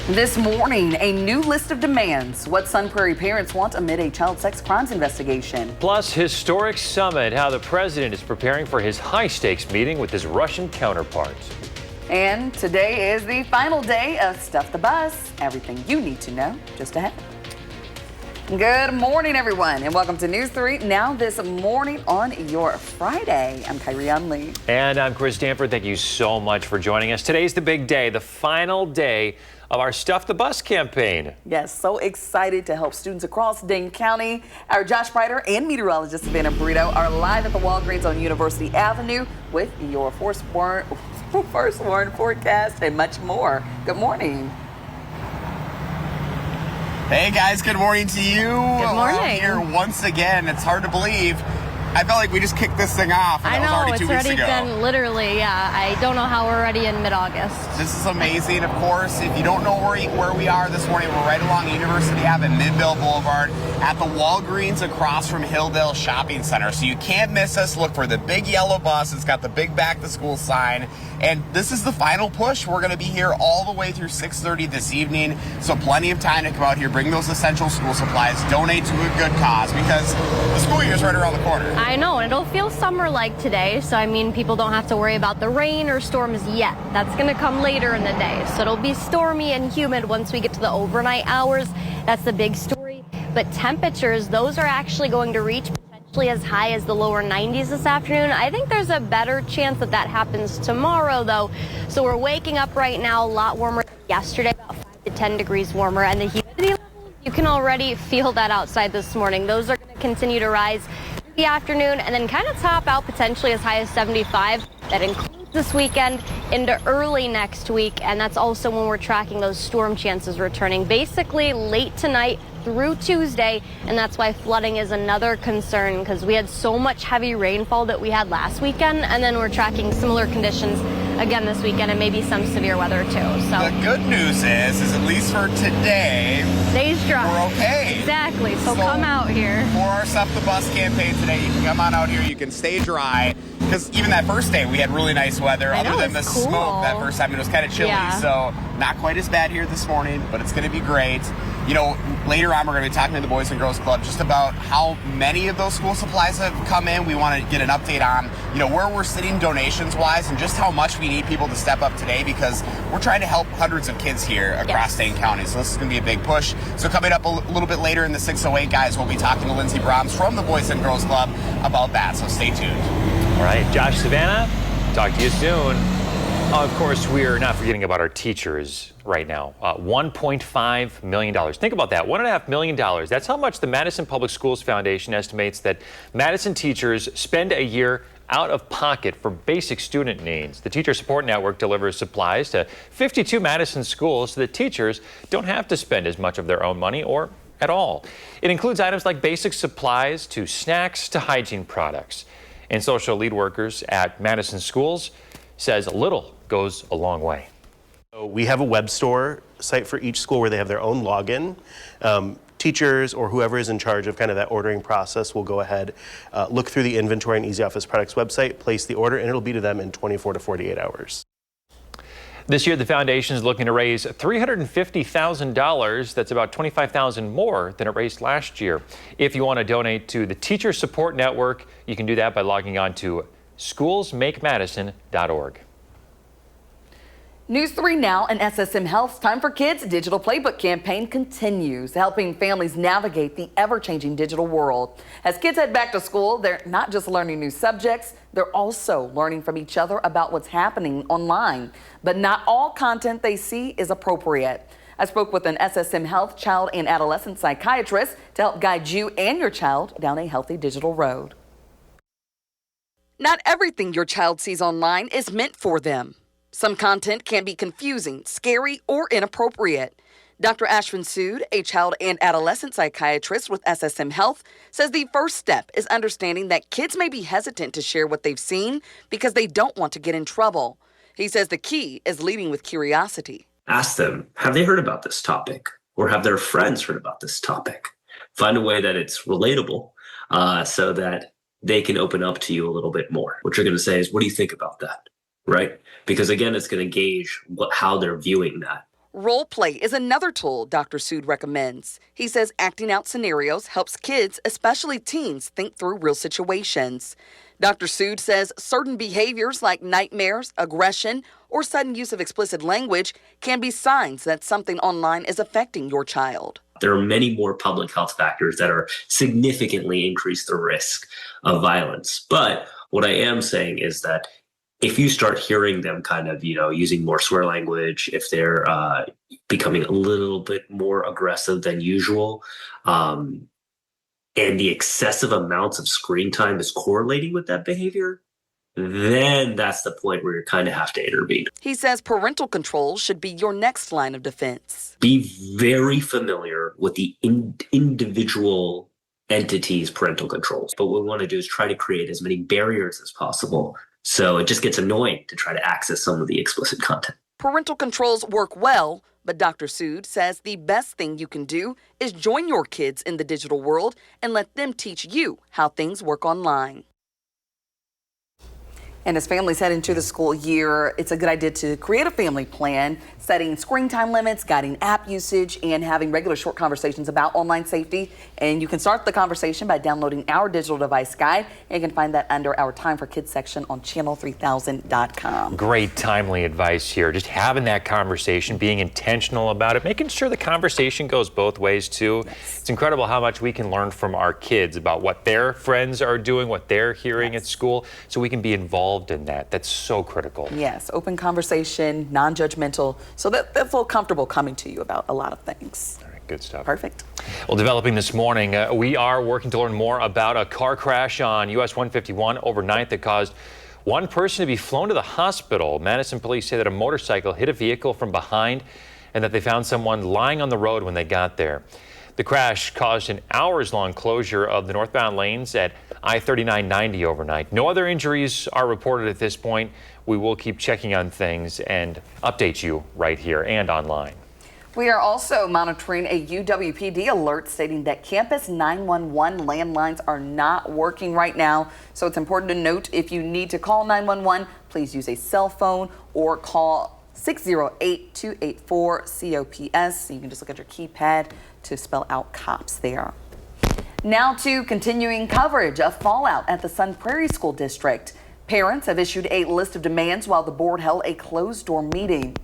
This morning, a new list of demands. What Prairie parents want amid a child sex crimes investigation. Plus, historic summit, how the president is preparing for his high-stakes meeting with his Russian counterpart. And today is the final day of Stuff the Bus. Everything you need to know just ahead. Good morning, everyone, and welcome to News 3 Now This Morning on your Friday. I'm Kyrie Unley. And I'm Chris Stanford. Thank you so much for joining us. Today's the big day, the final day of our Stuff the Bus campaign. Yes, so excited to help students across Dane County. Our Josh Breiter and meteorologist Savannah Brito are live at the Walgreens on University Avenue with your first warn forecast and much more. Good morning. Hey guys, good morning to you. Good morning. We're here once again. It's hard to believe. I felt like we just kicked this thing off. And I know, that was already it's 2 weeks already ago. been literally, I don't know how we're already in mid-August. This is amazing. Of course, if you don't know where we are this morning, we're right along University Ave and Midville Boulevard at the Walgreens across from Hilldale Shopping Center. So you can't miss us. Look for the big yellow bus. It's got the big back to school sign. And this is the final push. We're going to be here all the way through 6:30 this evening. So plenty of time to come out here, bring those essential school supplies, donate to a good cause because the school year is right around the corner. I know, and it'll feel summer-like today. So, I mean, people don't have to worry about the rain or storms yet. That's going to come later in the day. So it'll be stormy and humid once we get to the overnight hours. That's the big story. But temperatures, those are actually going to reach potentially as high as the lower 90s this afternoon. I think there's a better chance that that happens tomorrow, though. So we're waking up right now a lot warmer than yesterday, about 5 to 10 degrees warmer. And the humidity level, you can already feel that outside this morning. Those are going to continue to rise through the afternoon and then kind of top out potentially as high as 75. That includes this weekend into early next week. And that's also when we're tracking those storm chances returning basically late tonight through Tuesday, and that's why flooding is another concern because we had so much heavy rainfall that we had last weekend, and then we're tracking similar conditions again this weekend and maybe some severe weather too. So the good news is at least for today, days dry. We're okay. Exactly. So come out here. For our Stuff the Bus campaign today, you can come on out here, you can stay dry. Because even that first day, we had really nice weather. Other than the smoke that first time, it was kind of chilly. Yeah. So not quite as bad here this morning, but it's going to be great. You know, later on, we're going to be talking to the Boys and Girls Club just about how many of those school supplies have come in. We want to get an update on, you know, where we're sitting donations-wise and just how much we need people to step up today because we're trying to help hundreds of kids here across Dane County. So this is going to be a big push. So coming up a little bit later in the 608, guys, we'll be talking to Lindsey Brahms from the Boys and Girls Club about that. So stay tuned. All right, Josh, Savannah, talk to you soon. Of course, we're not forgetting about our teachers right now. $1.5 million. Think about that, $1.5 million. That's how much the Madison Public Schools Foundation estimates that Madison teachers spend a year out of pocket for basic student needs. The Teacher Support Network delivers supplies to 52 Madison schools so that teachers don't have to spend as much of their own money or at all. It includes items like basic supplies to snacks to hygiene products. And social lead workers at Madison schools says a little goes a long way. So we have a web store site for each school where they have their own login. Teachers or whoever is in charge of kind of that ordering process will go ahead, look through the inventory on Easy Office Products website, place the order, and it'll be to them in 24 to 48 hours. This year, the foundation is looking to raise $350,000. That's about $25,000 more than it raised last year. If you want to donate to the Teacher Support Network, you can do that by logging on to schoolsmakemadison.org. News 3 Now and SSM Health's Time for Kids Digital Playbook campaign continues, helping families navigate the ever-changing digital world. As kids head back to school, they're not just learning new subjects, they're also learning from each other about what's happening online. But not all content they see is appropriate. I spoke with an SSM Health child and adolescent psychiatrist to help guide you and your child down a healthy digital road. Not everything your child sees online is meant for them. Some content can be confusing, scary, or inappropriate. Dr. Ashwin Sood, a child and adolescent psychiatrist with SSM Health, says the first step is understanding that kids may be hesitant to share what they've seen because they don't want to get in trouble. He says the key is leading with curiosity. Ask them, have they heard about this topic? Or have their friends heard about this topic? Find a way that it's relatable so that they can open up to you a little bit more. What you're going to say is, what do you think about that? Right? Because again, it's going to gauge how they're viewing that. Role play is another tool Dr. Sood recommends. He says acting out scenarios helps kids, especially teens, think through real situations. Dr. Sood says certain behaviors like nightmares, aggression, or sudden use of explicit language can be signs that something online is affecting your child. There are many more public health factors that are significantly increase the risk of violence. But what I am saying is that if you start hearing them kind of, using more swear language, if they're becoming a little bit more aggressive than usual, and the excessive amounts of screen time is correlating with that behavior, then that's the point where you kind of have to intervene. He says parental control should be your next line of defense. Be very familiar with the individual entity's parental controls. But what we want to do is try to create as many barriers as possible. So it just gets annoying to try to access some of the explicit content. Parental controls work well, but Dr. Sood says the best thing you can do is join your kids in the digital world and let them teach you how things work online. And as families head into the school year, it's a good idea to create a family plan, setting screen time limits, guiding app usage, and having regular short conversations about online safety. And you can start the conversation by downloading our digital device guide. And you can find that under our Time for Kids section on channel3000.com. Great timely advice here. Just having that conversation, being intentional about it, making sure the conversation goes both ways too. Yes. It's incredible how much we can learn from our kids about what their friends are doing, what they're hearing at school, so we can be involved in that. That's so critical. Yes, open conversation, non-judgmental, so that they feel comfortable coming to you about a lot of things. All right, good stuff. Perfect. Well, developing this morning, we are working to learn more about a car crash on US 151 overnight that caused one person to be flown to the hospital. Madison police say that a motorcycle hit a vehicle from behind and that they found someone lying on the road when they got there. The crash caused an hours-long closure of the northbound lanes at I-3990 overnight. No other injuries are reported at this point. We will keep checking on things and update you right here and online. We are also monitoring a UWPD alert stating that campus 911 landlines are not working right now. So it's important to note, if you need to call 911, please use a cell phone or call 608-284-COPS. You can just look at your keypad to spell out COPS there. Now to continuing coverage of fallout at the Prairie School District. Parents have issued a list of demands while the board held a closed-door meeting.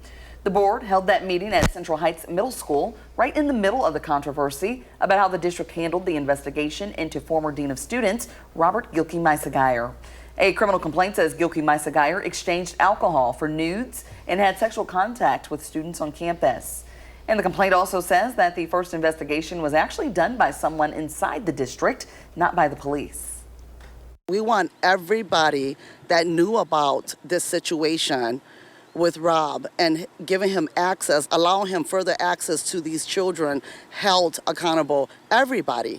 The board held that meeting at Central Heights Middle School right in the middle of the controversy about how the district handled the investigation into former Dean of Students Robert Gilkey-Meissegeyer. A criminal complaint says Gilkey-Meissegeyer exchanged alcohol for nudes and had sexual contact with students on campus. And the complaint also says that the first investigation was actually done by someone inside the district, not by the police. We want everybody that knew about this situation with Rob and giving him access, allowing him further access to these children, held accountable, everybody.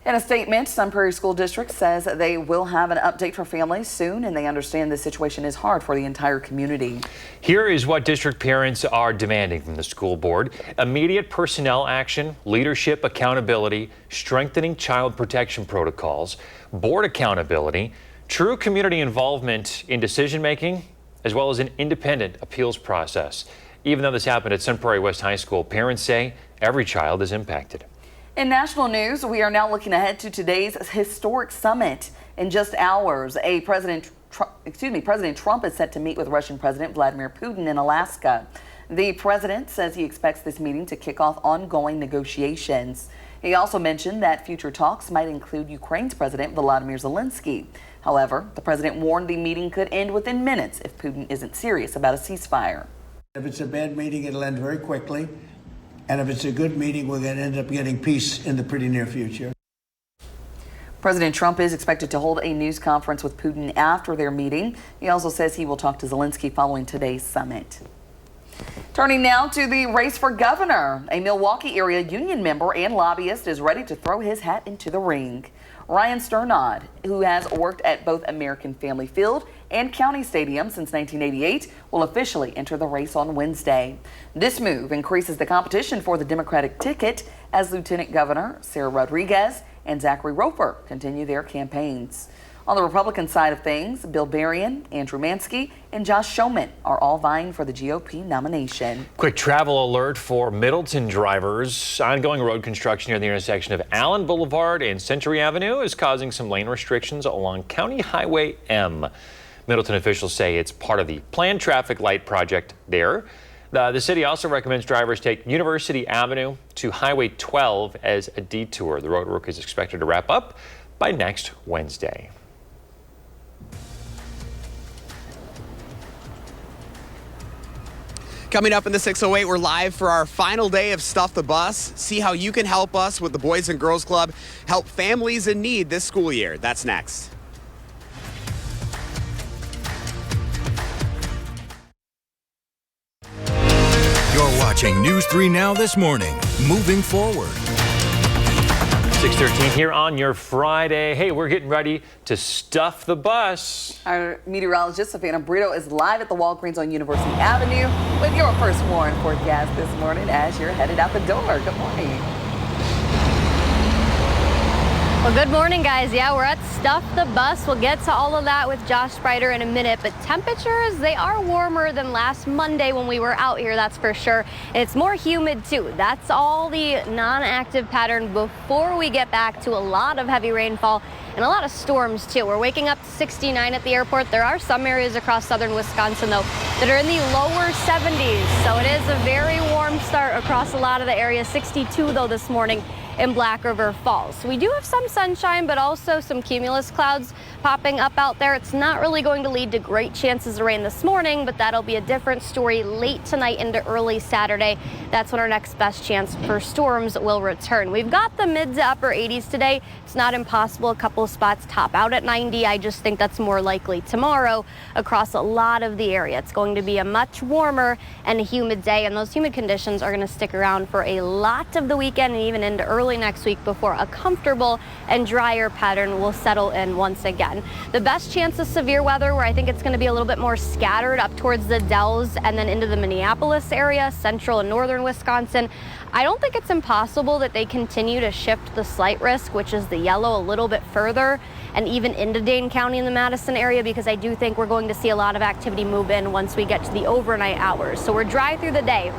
In a statement, Prairie School District says they will have an update for families soon, and they understand this situation is hard for the entire community. Here is what district parents are demanding from the school board: immediate personnel action, leadership accountability, strengthening child protection protocols, board accountability, true community involvement in decision making, as well as an independent appeals process. Even though this happened at Prairie West High School, parents say every child is impacted. In national news, we are now looking ahead to today's historic summit. In just hours, President Trump is set to meet with Russian President Vladimir Putin in Alaska. The president says he expects this meeting to kick off ongoing negotiations. He also mentioned that future talks might include Ukraine's President Volodymyr Zelensky. However, the president warned the meeting could end within minutes if Putin isn't serious about a ceasefire. If it's a bad meeting, it'll end very quickly. And if it's a good meeting, we're going to end up getting peace in the pretty near future. President Trump is expected to hold a news conference with Putin after their meeting. He also says he will talk to Zelensky following today's summit. Turning now to the race for governor. A Milwaukee area union member and lobbyist is ready to throw his hat into the ring. Ryan Sternod, who has worked at both American Family Field and County Stadium since 1988, will officially enter the race on Wednesday. This move increases the competition for the Democratic ticket as Lieutenant Governor Sarah Rodriguez and Zachary Roper continue their campaigns. On the Republican side of things, Bill Berrien, Andrew Mansky, and Josh Schoman are all vying for the GOP nomination. Quick travel alert for Middleton drivers. Ongoing road construction near the intersection of Allen Boulevard and Century Avenue is causing some lane restrictions along County Highway M. Middleton officials say it's part of the planned traffic light project there. The city also recommends drivers take University Avenue to Highway 12 as a detour. The road work is expected to wrap up by next Wednesday. Coming up in the 608, we're live for our final day of Stuff the Bus. See how you can help us with the Boys and Girls Club help families in need this school year. That's next. You're watching News 3 Now this morning. Moving forward. 6:13 here on your Friday. Hey, we're getting ready to stuff the bus. Our meteorologist, Savannah Brito, is live at the Walgreens on University Avenue with your first Warren forecast this morning as you're headed out the door. Good morning. Well, good morning, guys. Yeah, we're at Stuff the Bus. We'll get to all of that with Josh Sprider in a minute, but temperatures, they are warmer than last Monday when we were out here, that's for sure. And it's more humid, too. That's all the non-active pattern before we get back to a lot of heavy rainfall and a lot of storms, too. We're waking up to 69 at the airport. There are some areas across southern Wisconsin, though, that are in the lower 70s. So it is a very warm start across a lot of the areas. 62, though, this morning in Black River Falls. We do have some sunshine, but also some cumulus clouds popping up out there. It's not really going to lead to great chances of rain this morning, but that'll be a different story late tonight into early Saturday. That's when our next best chance for storms will return. We've got the mid to upper 80s today. It's not impossible. A couple of spots top out at 90. I just think that's more likely tomorrow across a lot of the area. It's going to be a much warmer and humid day, and those humid conditions are going to stick around for a lot of the weekend and even into early next week before a comfortable and drier pattern will settle in once again. The best chance of severe weather, where I think it's going to be a little bit more scattered up towards the Dells and then into the Minneapolis area, central and northern Wisconsin. I don't think it's impossible that they continue to shift the slight risk, which is the yellow, a little bit further and even into Dane County in the Madison area, because I do think we're going to see a lot of activity move in once we get to the overnight hours. So we're dry through the day.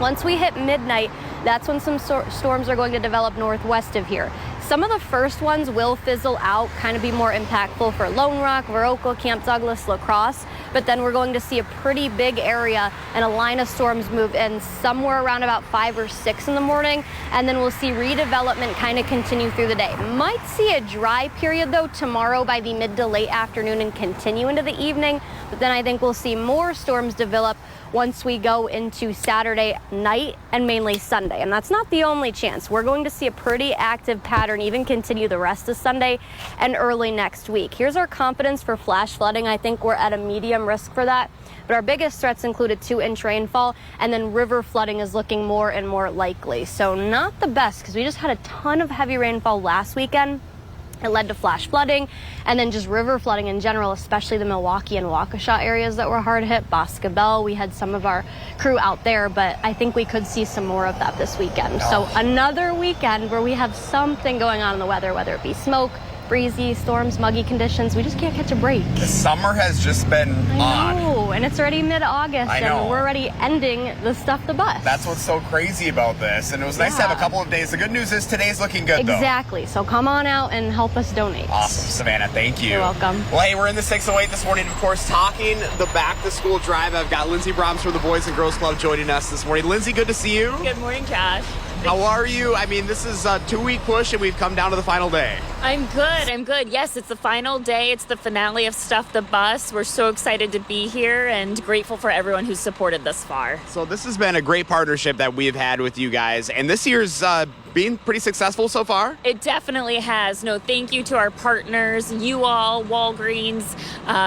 Once we hit midnight, that's when some storms are going to develop northwest of here. Some of the first ones will fizzle out, kind of be more impactful for Lone Rock, Viroqua, Camp Douglas, La Crosse, but then we're going to see a pretty big area and a line of storms move in somewhere around about 5 or 6 in the morning, and then we'll see redevelopment kind of continue through the day. Might see a dry period, though, tomorrow by the mid to late afternoon and continue into the evening, but then I think we'll see more storms develop once we go into Saturday night and mainly Sunday. And that's not the only chance. We're going to see a pretty active pattern even continue the rest of Sunday and early next week. Here's our confidence for flash flooding. I think we're at a medium risk for that. But our biggest threats included 2-inch rainfall, and then river flooding is looking more and more likely. So not the best, because we just had a ton of heavy rainfall last weekend. It led to flash flooding and then just river flooding in general, especially the Milwaukee and Waukesha areas that were hard hit. Boscobel, we had some of our crew out there, but I think we could see some more of that this weekend. So another weekend where we have something going on in the weather, whether it be smoke, breezy, storms, muggy conditions. We just can't catch a break. The summer has just been I know, and it's already mid-August, and we're already ending the Stuff the Bus. That's what's so crazy about this, and it was nice to have a couple of days. The good news is today's looking good, though. Exactly, so come on out and help us donate. Awesome, Savannah, thank you. You're welcome. Well, hey, we're in the 608 this morning, of course, talking the back-to-school drive. I've got Lindsey Brahms from the Boys and Girls Club joining us this morning. Lindsey, good to see you. Good morning, Josh. How are you? I mean, this is a 2-week push, and we've come down to the final day. I'm good. Yes, it's the final day. It's the finale of Stuff the Bus. We're so excited to be here and grateful for everyone who's supported thus far. So this has been a great partnership that we've had with you guys, and this year's been pretty successful so far? It definitely has. No, thank you to our partners, you all, Walgreens,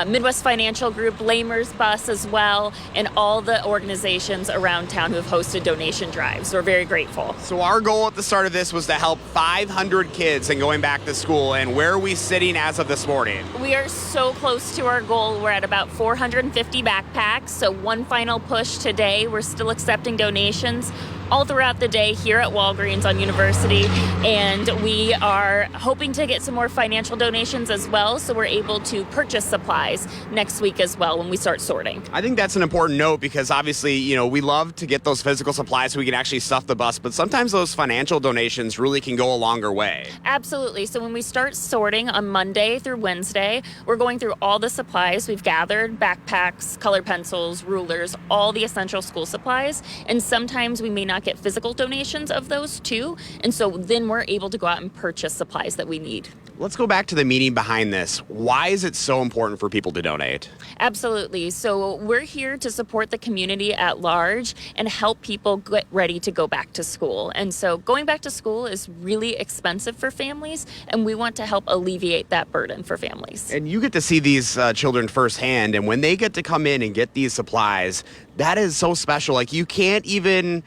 Midwest Financial Group, Lamers Bus as well, and all the organizations around town who have hosted donation drives. We're very grateful. So our goal at the start of this was to help 500 kids in going back to school, and where are we sitting as of this morning? We are so close to our goal. We're at about 450 backpacks, so one final push today. We're still accepting donations. all throughout the day here at Walgreens on University, and we are hoping to get some more financial donations as well, so we're able to purchase supplies next week as well when we start sorting. I think that's an important note because obviously, you know, we love to get those physical supplies so we can actually stuff the bus, but sometimes those financial donations really can go a longer way. Absolutely. So when we start sorting on Monday through Wednesday, we're going through all the supplies we've gathered, backpacks, colored pencils, rulers, all the essential school supplies. And sometimes we may not get physical donations of those too. And so then we're able to go out and purchase supplies that we need. Let's go back to the meaning behind this. Why is it so important for people to donate? Absolutely. So we're here to support the community at large and help people get ready to go back to school. And so going back to school is really expensive for families, and we want to help alleviate that burden for families. And you get to see these children firsthand, and when they get to come in and get these supplies, that is so special. Like, you can't even,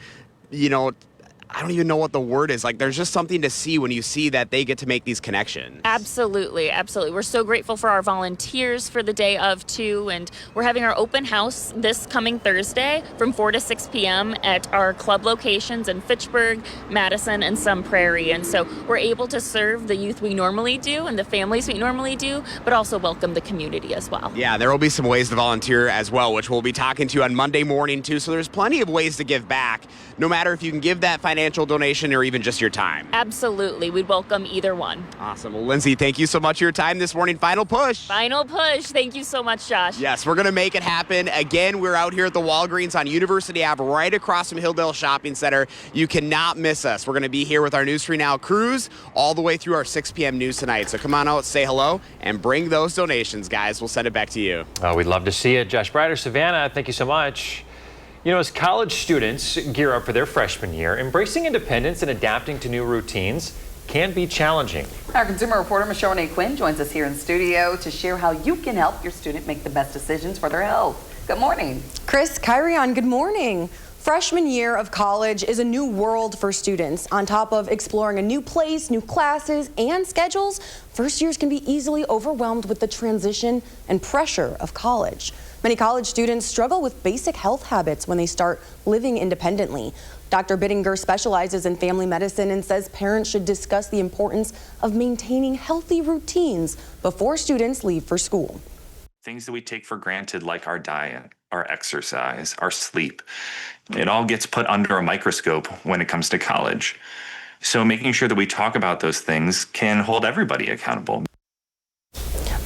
you know, I don't even know what the word is. Like, there's just something to see when you see that they get to make these connections. Absolutely, absolutely. We're so grateful for our volunteers for the day of too, and we're having our open house this coming Thursday from 4 to 6 p.m. at our club locations in Fitchburg, Madison, and some Prairie. And so we're able to serve the youth we normally do and the families we normally do, but also welcome the community as well. Yeah, there will be some ways to volunteer as well, which we'll be talking to you on Monday morning too. So there's plenty of ways to give back, no matter if you can give that financial donation or even just your time. Absolutely. We'd welcome either one. Awesome. Well, Lindsay, thank you so much for your time this morning. Final push. Final push. Thank you so much, Josh. Yes, we're going to make it happen. Again, we're out here at the Walgreens on University Ave, right across from Hilldale Shopping Center. You cannot miss us. We're going to be here with our News 3 Now crews all the way through our 6 p.m. news tonight. So come on out, say hello, and bring those donations, guys. We'll send it back to you. Oh, we'd love to see it. Josh Breider, Savannah, thank you so much. You know, as college students gear up for their freshman year, embracing independence and adapting to new routines can be challenging. Our consumer reporter, Michelle Renee Quinn, joins us here in studio to share how you can help your student make the best decisions for their health. Good morning. Chris, Kyrion, good morning. Freshman year of college is a new world for students. On top of exploring a new place, new classes, and schedules, first years can be easily overwhelmed with the transition and pressure of college. Many college students struggle with basic health habits when they start living independently. Dr. Bittinger specializes in family medicine and says parents should discuss the importance of maintaining healthy routines before students leave for school. Things that we take for granted, like our diet, our exercise, our sleep, it all gets put under a microscope when it comes to college. So making sure that we talk about those things can hold everybody accountable.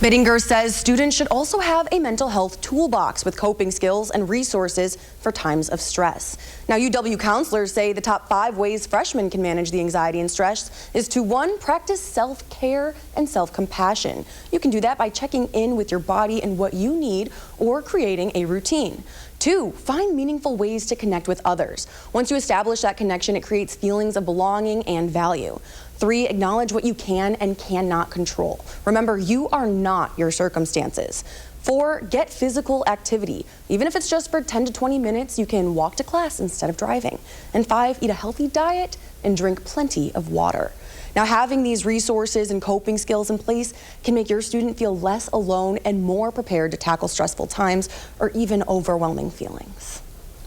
Bittinger says students should also have a mental health toolbox with coping skills and resources for times of stress. Now, UW counselors say the top 5 ways freshmen can manage the anxiety and stress is to 1, practice self-care and self-compassion. You can do that by checking in with your body and what you need or creating a routine. 2, find meaningful ways to connect with others. Once you establish that connection, it creates feelings of belonging and value. 3, acknowledge what you can and cannot control. Remember, you are not your circumstances. 4, get physical activity. Even if it's just for 10 to 20 minutes, you can walk to class instead of driving. And 5, eat a healthy diet and drink plenty of water. Now, having these resources and coping skills in place can make your student feel less alone and more prepared to tackle stressful times or even overwhelming feelings.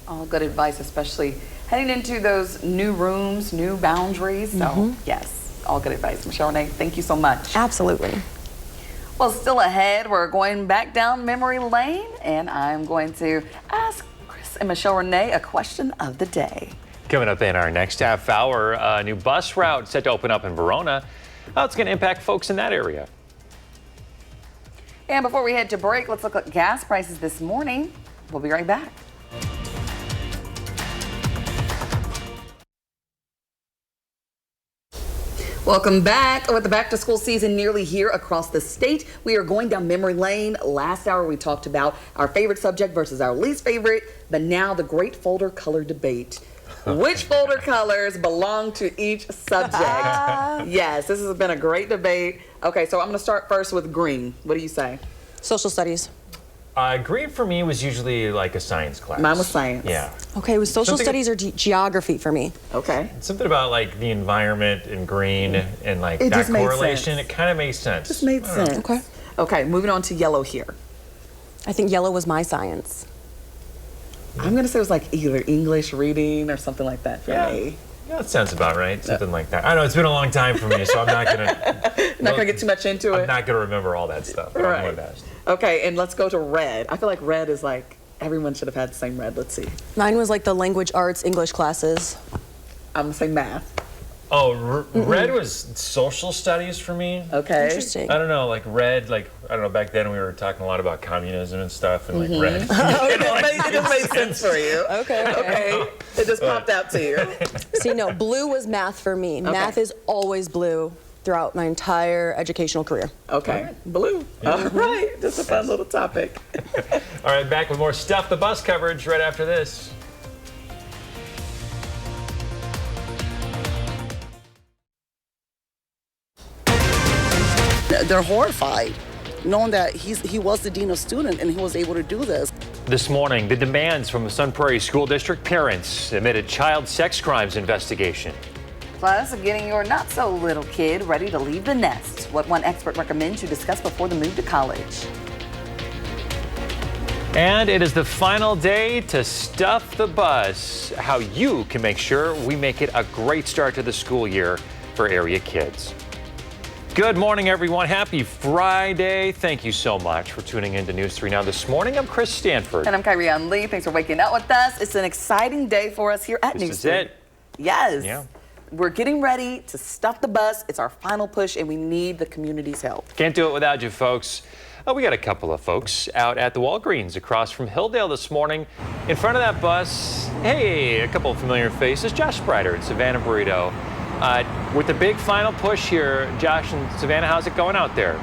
All good advice, especially heading into those new rooms, new boundaries. So, yes, all good advice. Michelle Renee, thank you so much. Absolutely. Well, still ahead, we're going back down memory lane, and I'm going to ask Chris and Michelle Renee a question of the day. Coming up in our next half hour, a new bus route set to open up in Verona. How it's going to impact folks in that area. And before we head to break, let's look at gas prices this morning. We'll be right back. Welcome back. With the back to school season nearly here across the state, we are going down memory lane. Last hour we talked about our favorite subject versus our least favorite, but now the great folder color debate. Which folder colors belong to each subject? Yes, this has been a great debate. Okay, so I'm going to start first with green. What do you say? Social studies. Green for me was usually like a science class. Mine was science. Yeah. Okay, it was social studies or geography for me. Okay. Something about like the environment and green and like It that just made correlation. sense. It kind of made sense. Just made sense. Okay. Okay, moving on to yellow here. I think yellow was my science. I'm going to say it was like either English reading or something like that for me. Yeah, that sounds about right. Something like that. I know it's been a long time for me, so I'm not gonna get too much into it. I'm not gonna remember all that stuff. But Right. I'm going to ask. Okay, and let's go to red. I feel like red is like everyone should have had the same red. Let's see. Mine was like the language arts English classes. I'm gonna say math. Oh, red was social studies for me. Okay. Interesting. I don't know, like red, like I don't know. Back then we were talking a lot about communism and stuff, and like red. It just made sense for you. Okay. It just popped out to you. See, no, blue was math for me. Math is always blue throughout my entire educational career. Okay. Blue. All right. Just a fun little topic. All right, back with more Stuff the Bus coverage right after this. They're horrified, knowing that he was the dean of student and he was able to do this. This morning, the demands from the Sun Prairie School District parents amid a child sex crimes investigation. Plus, getting your not-so-little kid ready to leave the nest. What one expert recommends you discuss before the move to college. And it is the final day to Stuff the Bus. How you can make sure we make it a great start to the school year for area kids. Good morning, everyone. Happy Friday. Thank you so much for tuning in to News 3 Now this morning. I'm Chris Stanford. And I'm Kyrie Lee. Thanks for waking up with us. It's an exciting day for us here at This News is 3. it. Yes. Yeah. We're getting ready to stuff the bus. It's our final push, and we need the community's help. Can't do it without you, folks. We got a couple of folks out at the Walgreens across from Hilldale this morning. In front of that bus, hey, a couple of familiar faces. Josh Sprider and Savannah Burrito. With the big final push here, Josh and Savannah, how's it going out there?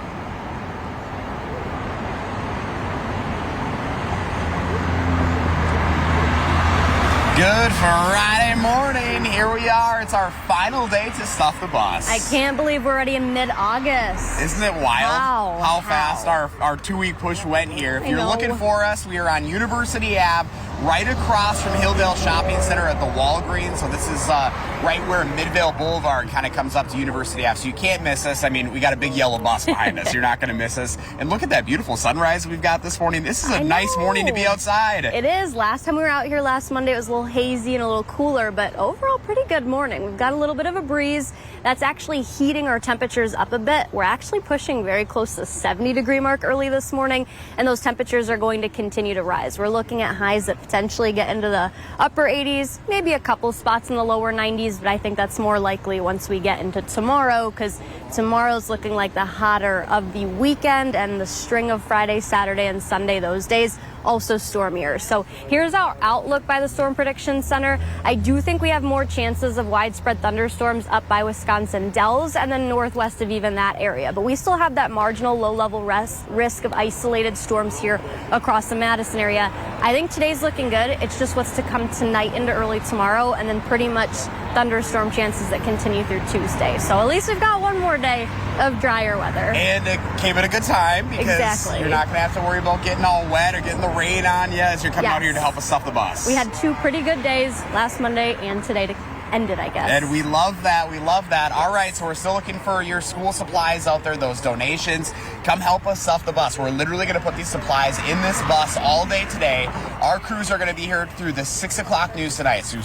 Good Friday morning. Here we are. It's our final day to stuff the bus. I can't believe we're already in mid-August. Isn't it wild Wow. how fast our 2-week push went here? If I you're know. looking for us, we are on University Ave, right across from Hilldale Shopping Center at the Walgreens. So this is right where Midvale Boulevard kind of comes up to University Ave. So you can't miss us. I mean, we got a big yellow bus behind us. You're not going to miss us. And look at that beautiful sunrise we've got this morning. This is a nice morning to be outside. It is. Last time we were out here last Monday, it was a little hazy and a little cooler, but overall pretty good morning. We've got a little bit of a breeze. That's actually heating our temperatures up a bit. We're actually pushing very close to the 70-degree mark early this morning, and those temperatures are going to continue to rise. We're looking at highs that potentially get into the upper 80s, maybe a couple spots in the lower 90s, but I think that's more likely once we get into tomorrow, because tomorrow's looking like the hotter of the weekend, and the string of Friday, Saturday, and Sunday, those days, also stormier. So here's our outlook by the Storm Prediction Center. I do think we have more chances of widespread thunderstorms up by Wisconsin Dells and then northwest of even that area. But we still have that marginal low-level risk of isolated storms here across the Madison area. I think today's looking good. It's just what's to come tonight into early tomorrow, and then pretty much thunderstorm chances that continue through Tuesday. So at least we've got one more day of drier weather. And it came at a good time because Exactly. you're not going to have to worry about getting all wet or getting the rain on you as you're coming out here to help us stuff the bus. We had two pretty good days last Monday and today to end it, I guess. And we love that. We love that. All right, so we're still looking for your school supplies out there, those donations. Come help us stuff the bus. We're literally going to put these supplies in this bus all day today. Our crews are going to be here through the 6 o'clock news tonight, so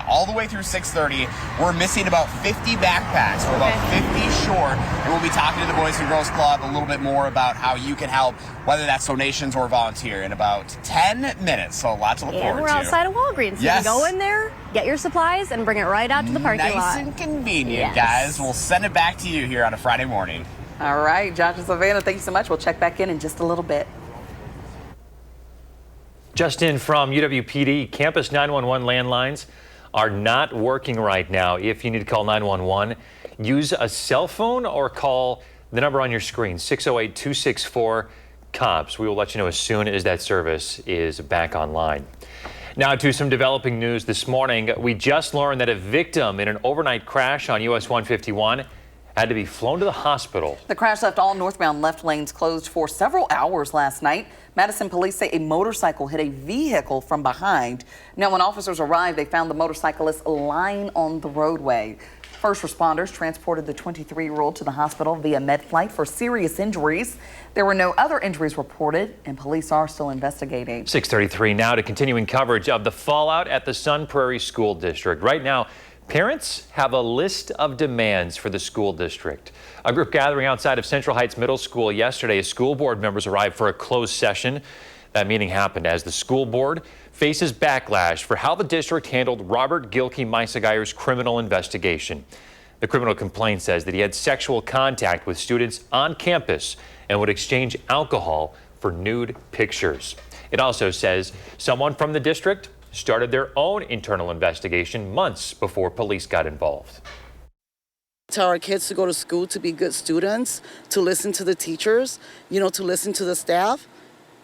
all the way through 6:30. We're missing about 50 backpacks. We're about 50 short, and we'll be talking to the Boys and Girls Club a little bit more about how you can help, whether that's donations or volunteer, in about 10 minutes. So a lot to look forward to. And we're outside of Walgreens. Yes. You can go in there, get your supplies, and bring it right out to the parking lot. Nice and convenient, guys. We'll send it back to you here on a Friday morning. All right, Josh and Savannah, thank you so much. We'll check back in just a little bit. Just in from UWPD, campus 911 landlines are not working right now. If you need to call 911, use a cell phone or call the number on your screen, 608-264-COPS. We will let you know as soon as that service is back online. Now to some developing news this morning. We just learned that a victim in an overnight crash on US 151 had to be flown to the hospital. The crash left all northbound left lanes closed for several hours last night. Madison police say a motorcycle hit a vehicle from behind. Now, when officers arrived, they found the motorcyclist lying on the roadway. First responders transported the 23-year-old to the hospital via med flight for serious injuries. There were no other injuries reported, and police are still investigating. 6:33 now to continuing coverage of the fallout at the Sun Prairie School District. Right now, parents have a list of demands for the school district. A group gathering outside of Central Heights Middle School yesterday as school board members arrived for a closed session. That meeting happened as the school board faces backlash for how the district handled Robert Gilkey Meisegeyer's criminal investigation. The criminal complaint says that he had sexual contact with students on campus and would exchange alcohol for nude pictures. It also says someone from the district started their own internal investigation months before police got involved. Tell our kids to go to school, to be good students, to listen to the teachers, to listen to the staff,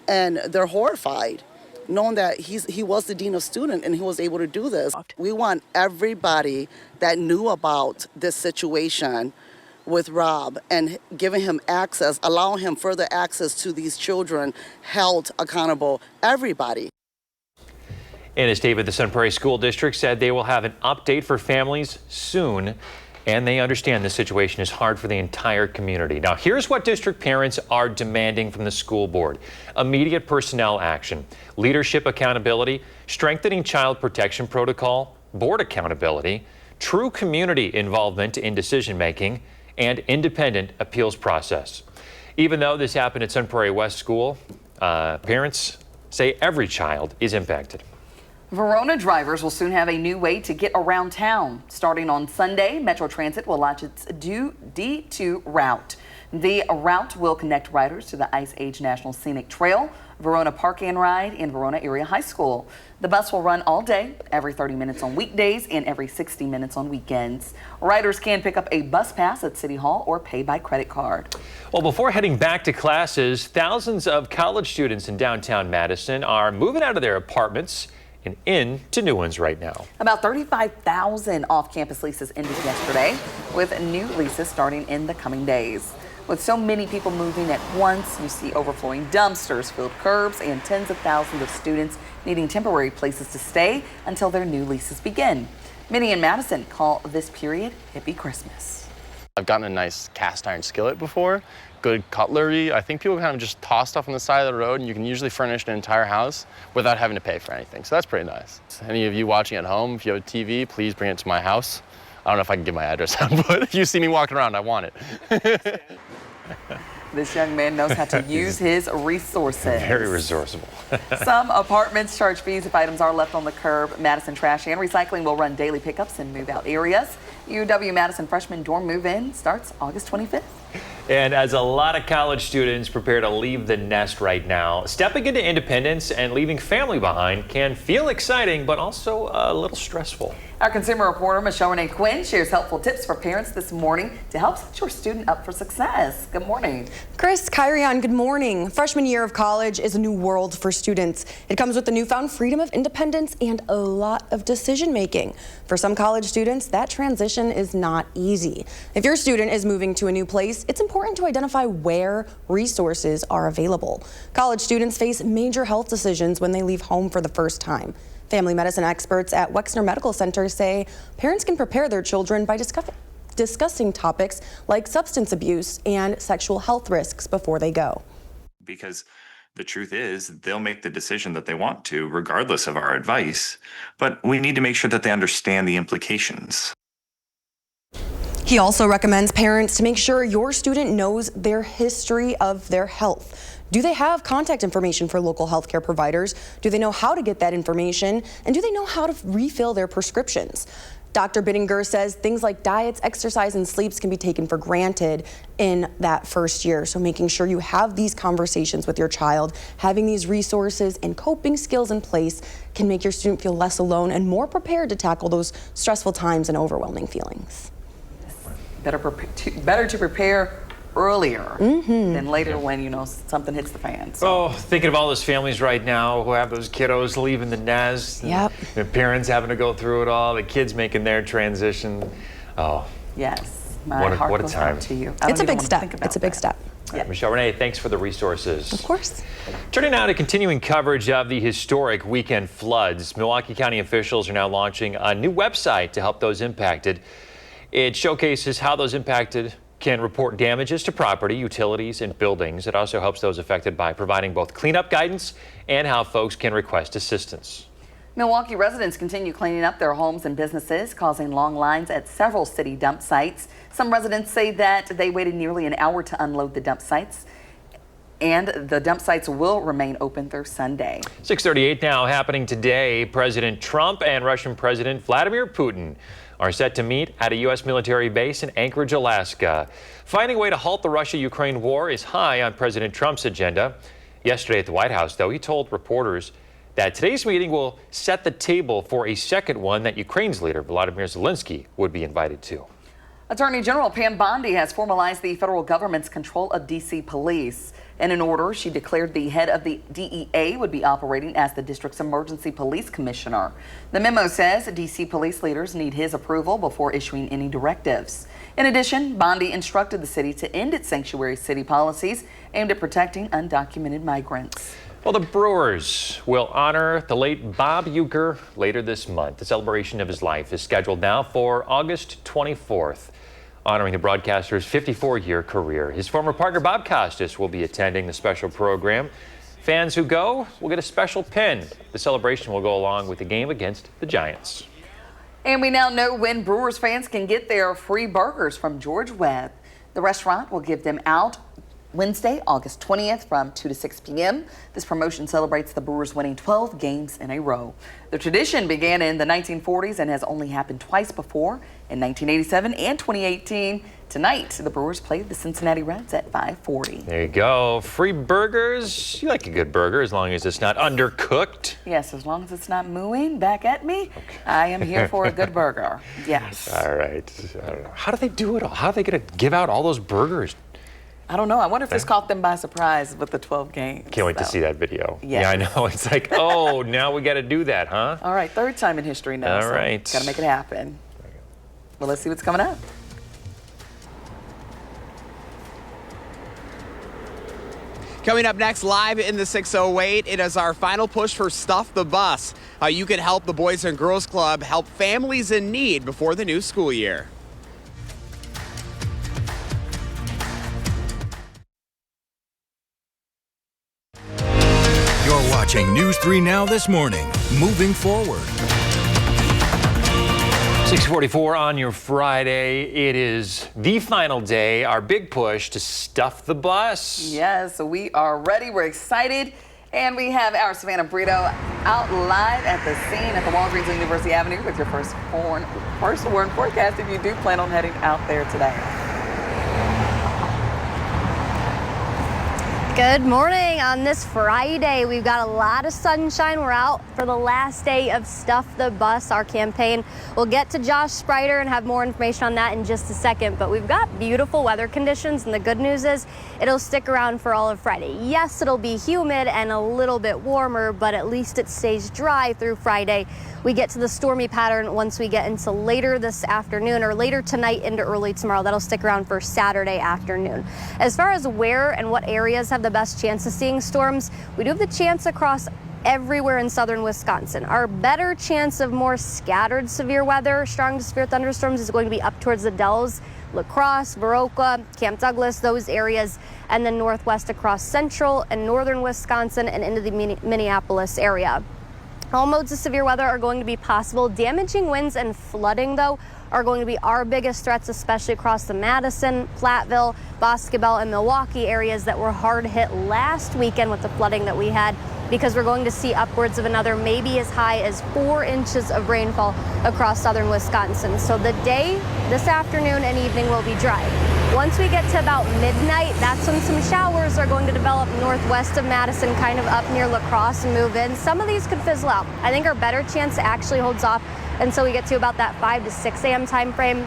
and they're horrified knowing that he was the dean of student and he was able to do this. We want everybody that knew about this situation with Rob and giving him access, allowing him further access to these children, held accountable, everybody. And as David, the Sun Prairie School District said they will have an update for families soon, and they understand the situation is hard for the entire community. Now, here's what district parents are demanding from the school board: immediate personnel action, leadership accountability, strengthening child protection protocol, board accountability, true community involvement in decision making, and independent appeals process. Even though this happened at Sun Prairie West School, parents say every child is impacted. Verona drivers will soon have a new way to get around town. Starting on Sunday, Metro Transit will launch its D2 route. The route will connect riders to the Ice Age National Scenic Trail, Verona Park and Ride, and Verona Area High School. The bus will run all day, every 30 minutes on weekdays and every 60 minutes on weekends. Riders can pick up a bus pass at City Hall or pay by credit card. Well, before heading back to classes, thousands of college students in downtown Madison are moving out of their apartments and into new ones right now. About 35,000 off-campus leases ended yesterday, with new leases starting in the coming days. With so many people moving at once, you see overflowing dumpsters, filled curbs, and tens of thousands of students needing temporary places to stay until their new leases begin. Many in Madison call this period Hippie Christmas. I've gotten a nice cast iron skillet before, good cutlery. I think people kind of just toss stuff on the side of the road and you can usually furnish an entire house without having to pay for anything. So that's pretty nice. Any of you watching at home, if you have a TV, please bring it to my house. I don't know if I can give my address out, but if you see me walking around, I want it. This young man knows how to use his resources. Very resourceful. Some apartments charge fees if items are left on the curb. Madison Trash and Recycling will run daily pickups in move-out areas. UW-Madison freshman dorm move-in starts August 25th. And as a lot of college students prepare to leave the nest right now, stepping into independence and leaving family behind can feel exciting, but also a little stressful. Our consumer reporter, Michelle Renee Quinn, shares helpful tips for parents this morning to help set your student up for success. Good morning. Chris, Kyrian, good morning. Freshman year of college is a new world for students. It comes with the newfound freedom of independence and a lot of decision making. For some college students, that transition is not easy. If your student is moving to a new place, it's important to identify where resources are available. College students face major health decisions when they leave home for the first time. Family medicine experts at Wexner Medical Center say parents can prepare their children by discussing topics like substance abuse and sexual health risks before they go. Because the truth is, they'll make the decision that they want to, regardless of our advice. But we need to make sure that they understand the implications. He also recommends parents to make sure your student knows their history of their health. Do they have contact information for local healthcare providers? Do they know how to get that information? And do they know how to refill their prescriptions? Dr. Bittinger says things like diets, exercise, and sleeps can be taken for granted in that first year. So making sure you have these conversations with your child, having these resources and coping skills in place can make your student feel less alone and more prepared to tackle those stressful times and overwhelming feelings. Better to prepare earlier than later when, something hits the fan. So. Oh, thinking of all those families right now who have those kiddos leaving the nest. Yep. The parents having to go through it all, the kids making their transition. Oh. Yes. My heart goes out to you. It's a big step. It's a big step. Yeah. Michelle Renee, thanks for the resources. Of course. Turning now to continuing coverage of the historic weekend floods. Milwaukee County officials are now launching a new website to help those impacted. It showcases how those impacted can report damages to property, utilities, and buildings. It also helps those affected by providing both cleanup guidance and how folks can request assistance. Milwaukee residents continue cleaning up their homes and businesses, causing long lines at several city dump sites. Some residents say that they waited nearly an hour to unload the dump sites, and the dump sites will remain open through Sunday. 6:38 now, happening today. President Trump and Russian President Vladimir Putin are set to meet at a U.S. military base in Anchorage, Alaska. Finding a way to halt the Russia-Ukraine war is high on President Trump's agenda. Yesterday at the White House, though, he told reporters that today's meeting will set the table for a second one that Ukraine's leader, Volodymyr Zelensky, would be invited to. Attorney General Pam Bondi has formalized the federal government's control of D.C. police. In an order, she declared the head of the DEA would be operating as the district's emergency police commissioner. The memo says D.C. police leaders need his approval before issuing any directives. In addition, Bondi instructed the city to end its sanctuary city policies aimed at protecting undocumented migrants. Well, the Brewers will honor the late Bob Uecker later this month. The celebration of his life is scheduled now for August 24th. Honoring the broadcaster's 54-year career. His former partner, Bob Costas, will be attending the special program. Fans who go will get a special pin. The celebration will go along with the game against the Giants. And we now know when Brewers fans can get their free burgers from George Webb. The restaurant will give them out Wednesday, August 20th from 2 to 6 p.m. This promotion celebrates the Brewers winning 12 games in a row. The tradition began in the 1940s and has only happened twice before, in 1987 and 2018. Tonight, the Brewers played the Cincinnati Reds at 5:40. There you go. Free burgers. You like a good burger as long as it's not undercooked. Yes, as long as it's not mooing back at me, okay. I am here for a good burger. Yes. All right. I don't know. How do they do it all? How are they going to give out all those burgers? I don't know. I wonder if this caught them by surprise with the 12 games. Can't wait to see that video. Yes. Yeah, I know. It's like, oh, now we got to do that, huh? All right, third time in history now. All right. Got to make it happen. Well, let's see what's coming up. Coming up next, live in the 608, it is our final push for Stuff the Bus. How you can help the Boys and Girls Club help families in need before the new school year. You're watching News 3 Now this morning. Moving forward. 6:44 on your Friday. It is the final day, our big push to stuff the bus. Yes, we are ready. We're excited. And we have our Savannah Brito out live at the scene at the Walgreens on University Avenue with your first warn forecast if you do plan on heading out there today. Good morning on this Friday. We've got a lot of sunshine. We're out for the last day of Stuff the Bus, our campaign. We'll get to Josh Sprider and have more information on that in just a second, but we've got beautiful weather conditions, and the good news is it'll stick around for all of Friday. Yes, it'll be humid and a little bit warmer, but at least it stays dry through Friday. We get to the stormy pattern once we get into later this afternoon or later tonight into early tomorrow. That'll stick around for Saturday afternoon. As far as where and what areas have the best chance of seeing storms, we do have the chance across everywhere in southern Wisconsin. Our better chance of more scattered severe weather, strong to severe thunderstorms, is going to be up towards the Dells, La Crosse, Viroqua, Camp Douglas, those areas, and then northwest across central and northern Wisconsin and into the Minneapolis area. All modes of severe weather are going to be possible. Damaging winds and flooding, though, are going to be our biggest threats, especially across the Madison, Platteville, Boscobel, and Milwaukee areas that were hard hit last weekend with the flooding that we had, because we're going to see upwards of another maybe as high as 4 inches of rainfall across southern Wisconsin. So the day, this afternoon and evening, will be dry. Once we get to about midnight, that's when some showers are going to develop northwest of Madison, kind of up near La Crosse, and move in. Some of these could fizzle out. I think our better chance actually holds off until we get to about that 5 to 6 a.m. time frame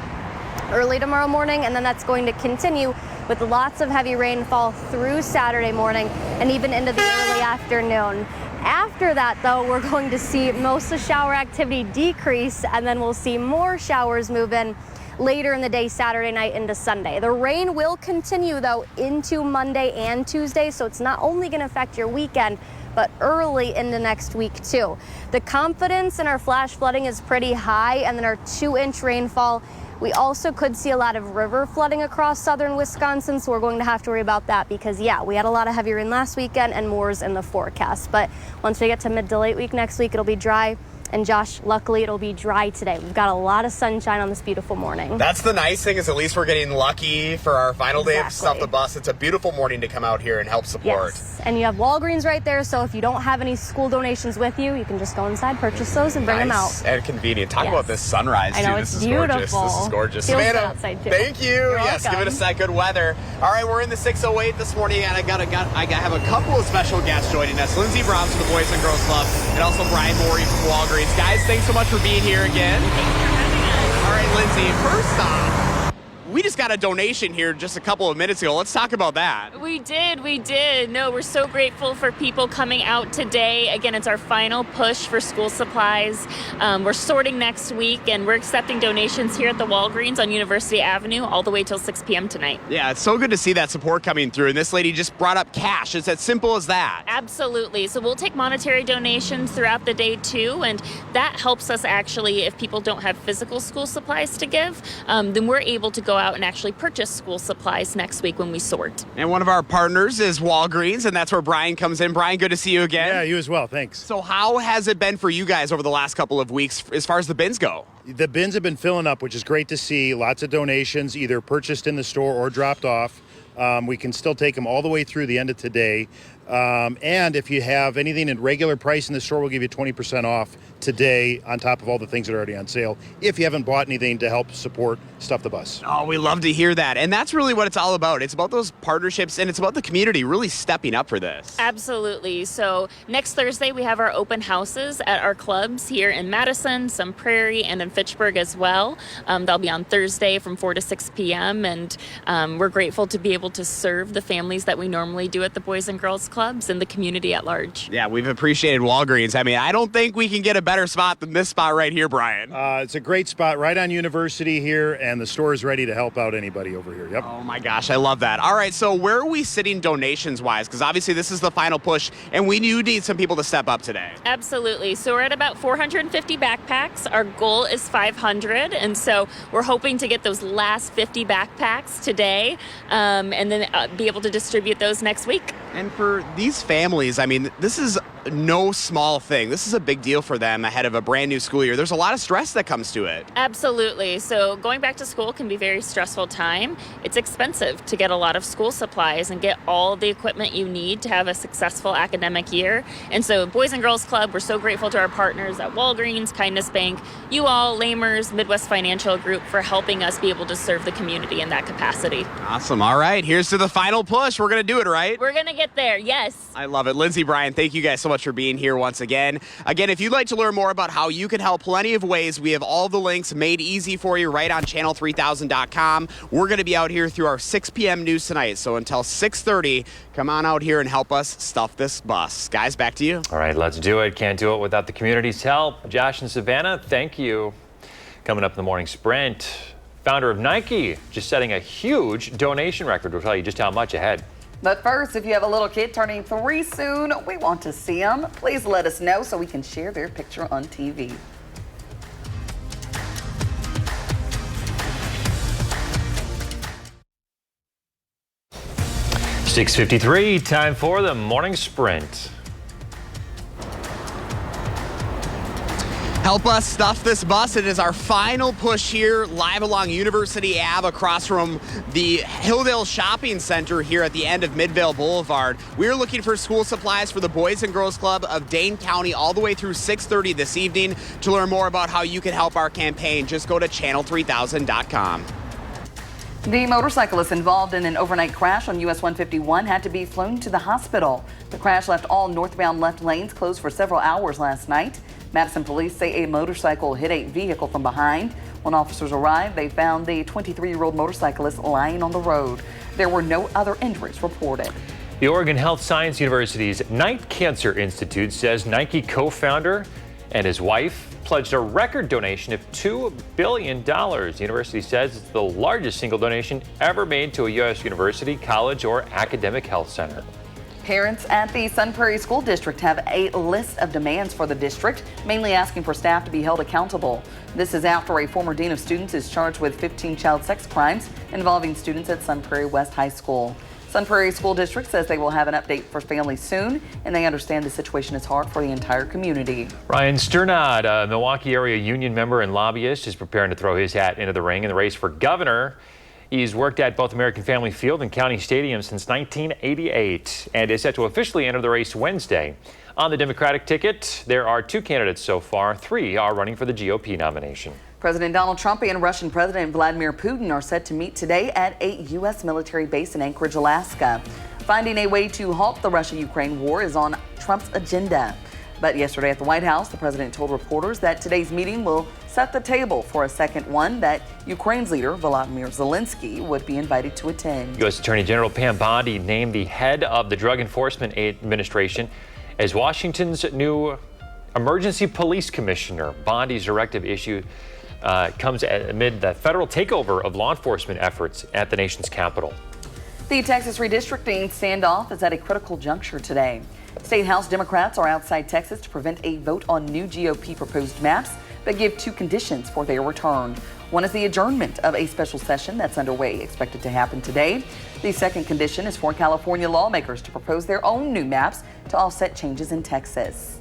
early tomorrow morning, and then that's going to continue with lots of heavy rainfall through Saturday morning and even into the early afternoon. After that, though, we're going to see most of the shower activity decrease, and then we'll see more showers move in later in the day, Saturday night into Sunday. The rain will continue, though, into Monday and Tuesday, so it's not only going to affect your weekend, but early into next week too. The confidence in our flash flooding is pretty high, and then our 2-inch rainfall. We also could see a lot of river flooding across southern Wisconsin, so we're going to have to worry about that because, yeah, we had a lot of heavy rain last weekend and more's in the forecast. But once we get to mid to late week next week, it'll be dry. And Josh, luckily it'll be dry today. We've got a lot of sunshine on this beautiful morning. That's the nice thing, is at least we're getting lucky for our final day of Stuff the Bus. It's a beautiful morning to come out here and help support. Yes, and you have Walgreens right there, so if you don't have any school donations with you, you can just go inside, purchase those, and bring them out. And convenient. Talk about this sunrise, too. I know, this it's is beautiful. Gorgeous. This is gorgeous. Feels good Savannah, outside, too. thank you. You're Yes, welcome. giving us that good weather. All right, we're in the 608 this morning, and I have a couple of special guests joining us. Lindsey Brahms from the Boys and Girls Club, and also Brian Morey from Walgreens. Guys, thanks so much for being here again. Thanks for having us. All right, Lindsey, first off, we just got a donation here just a couple of minutes ago. Let's talk about that. We did. No, we're so grateful for people coming out today. Again, it's our final push for school supplies. We're sorting next week, and we're accepting donations here at the Walgreens on University Avenue all the way till 6 p.m. tonight. Yeah, it's so good to see that support coming through. And this lady just brought up cash. It's as simple as that. Absolutely. So we'll take monetary donations throughout the day, too. And that helps us actually, if people don't have physical school supplies to give, then we're able to go out and actually purchase school supplies next week when we sort. And one of our partners is Walgreens, and that's where Brian comes in. Brian, good to see you again. Yeah, you as well. Thanks. So how has it been for you guys over the last couple of weeks as far as the bins go? The bins have been filling up, which is great to see. Lots of donations, either purchased in the store or dropped off. We can still take them all the way through the end of today. And if you have anything at regular price in the store, we'll give you 20% off today on top of all the things that are already on sale, if you haven't bought anything to help support Stuff the Bus. Oh, we love to hear that. And that's really what it's all about. It's about those partnerships, and it's about the community really stepping up for this. Absolutely. So next Thursday, we have our open houses at our clubs here in Madison, some Prairie, and in Fitchburg as well. They'll be on Thursday from 4 to 6 p.m. And we're grateful to be able to serve the families that we normally do at the Boys and Girls Clubs and the community at large. Yeah, we've appreciated Walgreens. I mean, I don't think we can get a better spot than this spot right here, Brian. It's a great spot right on University here, and the store is ready to help out anybody over here. Yep. Oh my gosh, I love that. All right, so where are we sitting donations-wise? Because obviously this is the final push, and we do need some people to step up today. Absolutely. So we're at about 450 backpacks. Our goal is 500, and so we're hoping to get those last 50 backpacks today, and then be able to distribute those next week. And for these families, I mean, this is no small thing. This is a big deal for them ahead of a brand new school year. There's a lot of stress that comes to it. Absolutely. So going back to school can be a very stressful time. It's expensive to get a lot of school supplies and get all the equipment you need to have a successful academic year. And so Boys and Girls Club, we're so grateful to our partners at Walgreens, Kindness Bank, you all, Lamers, Midwest Financial Group for helping us be able to serve the community in that capacity. Awesome. All right, here's to the final push. We're going to do it, right? We're going to get there. Yes. I love it. Lindsey, Brian, thank you guys so much for being here once again. Again, if you'd like to learn more about how you can help, plenty of ways. We have all the links made easy for you right on channel3000.com. We're going to be out here through our 6 p.m. news tonight. So until 6:30, come on out here and help us stuff this bus. Guys, back to you. All right, let's do it. Can't do it without the community's help. Josh and Savannah, thank you. Coming up in the morning sprint, founder of Nike just setting a huge donation record. We'll tell you just how much ahead. But first, if you have a little kid turning 3 soon, we want to see them. Please let us know so we can share their picture on TV. .653, time for the morning sprint. Help us stuff this bus. It is our final push here live along University Ave across from the Hilldale Shopping Center here at the end of Midvale Boulevard. We're looking for school supplies for the Boys and Girls Club of Dane County all the way through 6:30 this evening. To learn more about how you can help our campaign, just go to channel3000.com. The motorcyclist involved in an overnight crash on US 151 had to be flown to the hospital. The crash left all northbound left lanes closed for several hours last night. Madison police say a motorcycle hit a vehicle from behind. When officers arrived, they found the 23-year-old motorcyclist lying on the road. There were no other injuries reported. The Oregon Health Science University's Night Cancer Institute says Nike co-founder and his wife pledged a record donation of $2 billion. The university says it's the largest single donation ever made to a U.S. university, college, or academic health center. Parents at the Sun Prairie School District have a list of demands for the district, mainly asking for staff to be held accountable. This is after a former dean of students is charged with 15 child sex crimes involving students at Sun Prairie West High School. Sun Prairie School District says they will have an update for families soon, and they understand the situation is hard for the entire community. Ryan Sternad, a Milwaukee area union member and lobbyist, is preparing to throw his hat into the ring in the race for governor. He's worked at both American Family Field and County Stadium since 1988 and is set to officially enter the race Wednesday. On the Democratic ticket, there are 2 candidates so far. 3 are running for the GOP nomination. President Donald Trump and Russian President Vladimir Putin are set to meet today at a U.S. military base in Anchorage, Alaska. Finding a way to halt the Russia-Ukraine war is on Trump's agenda. But yesterday at the White House, the president told reporters that today's meeting will set the table for a second one that Ukraine's leader, Volodymyr Zelensky, would be invited to attend. U.S. Attorney General Pam Bondi named the head of the Drug Enforcement Administration as Washington's new emergency police commissioner. Bondi's directive issue comes amid the federal takeover of law enforcement efforts at the nation's capital. The Texas redistricting standoff is at a critical juncture today. State House Democrats are outside Texas to prevent a vote on new GOP proposed maps that give 2 conditions for their return. One is the adjournment of a special session that's underway, expected to happen today. The second condition is for California lawmakers to propose their own new maps to offset changes in Texas.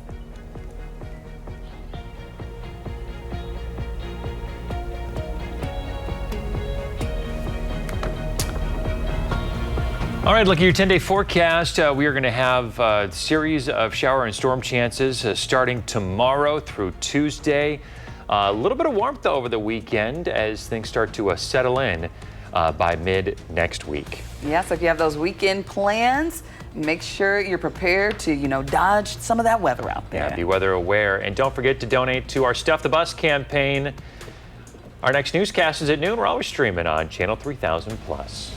All right, look at your 10-day forecast. We are going to have a series of shower and storm chances starting tomorrow through Tuesday. A little bit of warmth over the weekend as things start to settle in by mid next week. Yeah, so if you have those weekend plans, make sure you're prepared to, dodge some of that weather out there. Yeah, be weather aware. And don't forget to donate to our Stuff the Bus campaign. Our next newscast is at noon. We're always streaming on Channel 3000+.